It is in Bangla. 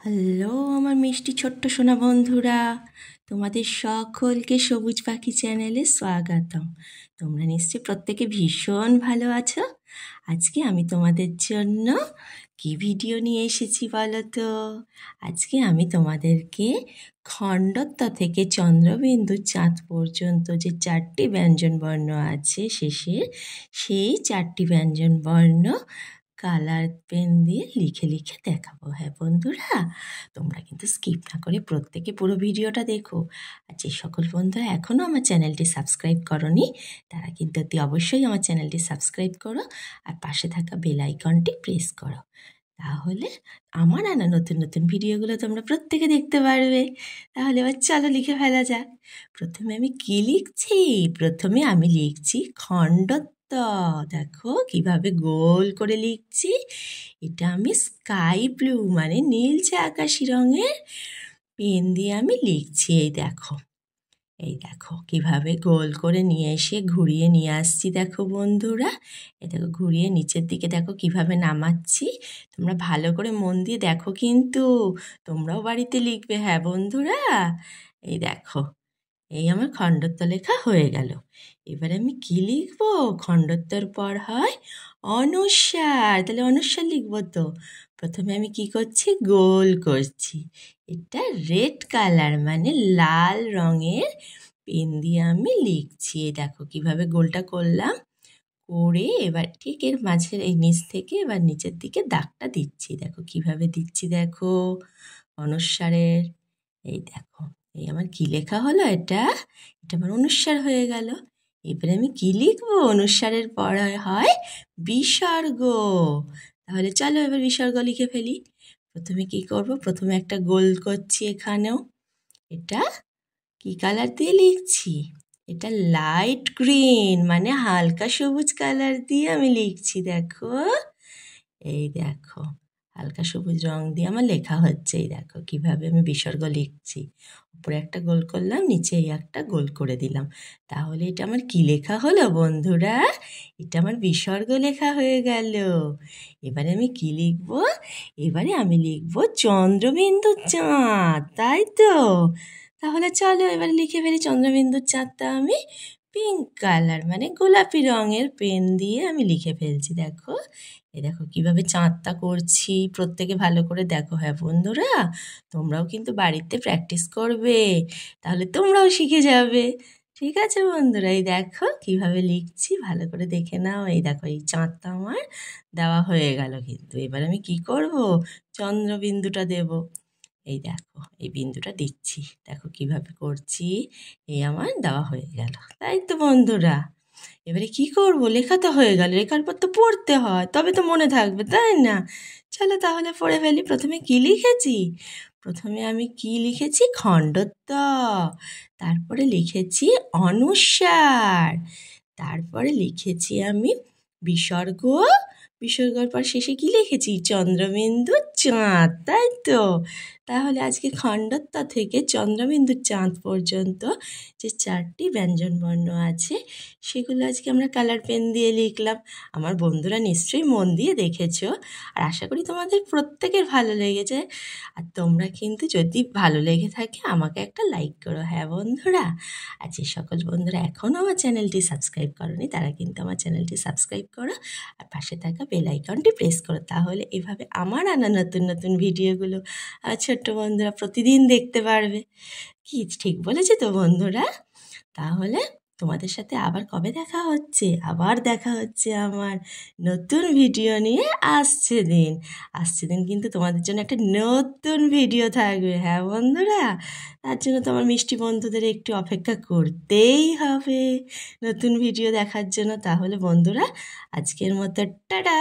হ্যালো আমার মিষ্টি ছোট্ট সোনা বন্ধুরা, তোমাদের সকলকে সবুজ পাখি চ্যানেলে স্বাগতম। তোমরা নিশ্চয়ই প্রত্যেকে ভীষণ ভালো আছো। আজকে আমি তোমাদের জন্য কি ভিডিও নিয়ে এসেছি বলো তো? আজকে আমি তোমাদেরকে খণ্ডত্ব থেকে চন্দ্রবিন্দু চাঁদ পর্যন্ত যে 4টি ব্যঞ্জন বর্ণ আছে শেষের, সেই 4টি ব্যঞ্জন বর্ণ কালার পেন দিয়ে লিখে লিখে দেখাবো। হ্যাঁ বন্ধুরা, তোমরা কিন্তু স্কিপ না করে প্রত্যেকে পুরো ভিডিওটা দেখো। আর যে সকল বন্ধুরা এখনও আমার চ্যানেলটি সাবস্ক্রাইব করনি, তারা কিন্তু অতি অবশ্যই আমার চ্যানেলটি সাবস্ক্রাইব করো আর পাশে থাকা বেল আইকনটি প্রেস করো। তাহলে আমার আনা নতুন নতুন ভিডিওগুলো তোমরা প্রত্যেকে দেখতে পারবে। তাহলে এবার চলো লিখে ফেলা যাক। প্রথমে আমি কি লিখছি? প্রথমে আমি লিখছি খণ্ডত্ব। দেখো কিভাবে গোল করে লিখছি। এটা আমি স্কাই ব্লু মানে নীলচে আকাশি রঙের পেন দিয়ে আমি লিখছি। এই দেখো কিভাবে গোল করে নিয়ে এসে ঘুরিয়ে নিয়ে আসছি। দেখো বন্ধুরা, এই দেখো ঘুরিয়ে নিচের দিকে দেখো কিভাবে নামাচ্ছি। তোমরা ভালো করে মন দিয়ে দেখো, কিন্তু তোমরাও বাড়িতে লিখবে। হ্যাঁ বন্ধুরা, এই দেখো এই আমার খণ্ডত্ব লেখা হয়ে গেল। এবার আমি কি লিখবো? খণ্ডত্বর পর হয় অনুস্বার, তাহলে অনুস্বার লিখবো তো। প্রথমে আমি কি করছি? গোল করছি। এটা রেড কালার মানে লাল রঙের পেন দিয়ে আমি লিখছি। এই দেখো কিভাবে গোলটা করলাম। করে এবার ঠিক এর মাঝের এই নিচ থেকে এবার নিচের দিকে দাগটা দিচ্ছি। দেখো কিভাবে দিচ্ছি, দেখো অনুস্বারের। এই দেখো এই আমার কি লেখা হলো? এটা আমার অনুস্বার হয়ে গেল। এবারে আমি কি লিখবো? অনুস্বারের পর হয় বিসর্গ। তাহলে চলো এবার বিসর্গ লিখে ফেলি। প্রথমে কি করব? প্রথমে একটা গোল করছি এখানেও। এটা কি কালার দিয়ে লিখছি? এটা লাইট গ্রিন মানে হালকা সবুজ কালার দিয়ে আমি লিখছি। দেখো এই দেখো হালকা সবুজ রং দিয়ে আমার লেখা হচ্ছে। এই দেখো কিভাবে আমি বিসর্গ লিখছি। উপরে একটা গোল করলাম, নিচে একটা গোল করে দিলাম। তাহলে এটা আমার কি লেখা হলো বন্ধুরা? এটা আমার বিসর্গ লেখা হয়ে গেল। এবারে আমি কি লিখবো? এবারে আমি লিখবো চন্দ্রবিন্দুর চাঁদ, তাই তো? তাহলে চলো এবারে লিখে ফেলি। চন্দ্রবিন্দুর চাঁদটা আমি পিঙ্ক কালার মানে গোলাপি রঙের পেন দিয়ে আমি লিখে ফেলছি। দেখো দেখো কিভাবে চাঁদটা করছি। প্রত্যেকে ভালো করে দেখো। হ্যাঁ বন্ধুরা, তোমরাও কিন্তু বাড়িতে প্র্যাকটিস করবে, তাহলে তোমরাও শিখে যাবে। ঠিক আছে বন্ধুরা, এই দেখো কিভাবে লিখছি, ভালো করে দেখে নাও। এই দেখো এই চাঁদটা আমার দেওয়া হয়ে গেল। কিন্তু এবার আমি কি করব? চন্দ্রবিন্দুটা দেব। এই দেখো এই বিন্দুটা দিচ্ছি। দেখো কিভাবে করছি। এই আমার দেওয়া হয়ে গেল, তাই তো বন্ধুরা? এবারে কি করব? লেখা তো হয়ে গেল, লেখার পর তো পড়তে হয়, তবে তো মনে থাকবে, তাই না? চলো তাহলে পড়ে ফেলি। প্রথমে কি লিখেছি? প্রথমে আমি কি লিখেছি? খণ্ডত্ব। তারপরে লিখেছি অনুস্বার। তারপরে লিখেছি আমি বিসর্গ। বিসর্গর পর শেষে কি লিখেছি? চন্দ্রবিন্দু চাঁদ, তাই তো? তাহলে আজকে খণ্ডত্ব থেকে চন্দ্রবিন্দু চাঁদ পর্যন্ত যে 4টি ব্যঞ্জনবর্ণ আছে, সেগুলো আজকে আমরা কালার পেন দিয়ে লিখলাম। আমার বন্ধুরা নিশ্চয়ই মন দিয়ে দেখেছো, আর আশা করি তোমাদের প্রত্যেকের ভালো লেগেছে। আর তোমরা কিন্তু যদি ভালো লেগে থাকে আমাকে একটা লাইক করো। হ্যাঁ বন্ধুরা, আর যে সকল বন্ধুরা এখনও আমার চ্যানেলটি সাবস্ক্রাইব করোনি, তারা কিন্তু আমার চ্যানেলটি সাবস্ক্রাইব করো আর পাশে থাকা বেল আইকনটি প্রেস করো। তাহলে এভাবে আমার আনা নতুন নতুন ভিডিওগুলো ছোট্ট বন্ধুরা প্রতিদিন দেখতে পারবে। কি ঠিক বলেছি তো বন্ধুরা? তাহলে তোমাদের সাথে আবার কবে দেখা হচ্ছে? আবার দেখা হচ্ছে আমার নতুন ভিডিও নিয়ে। আসছে দিন কিন্তু তোমাদের জন্য একটা নতুন ভিডিও থাকবে। হ্যাঁ বন্ধুরা, তার জন্য তোমার মিষ্টি বন্ধুদের একটু অপেক্ষা করতেই হবে নতুন ভিডিও দেখার জন্য। তাহলে বন্ধুরা আজকের মতো টাটা।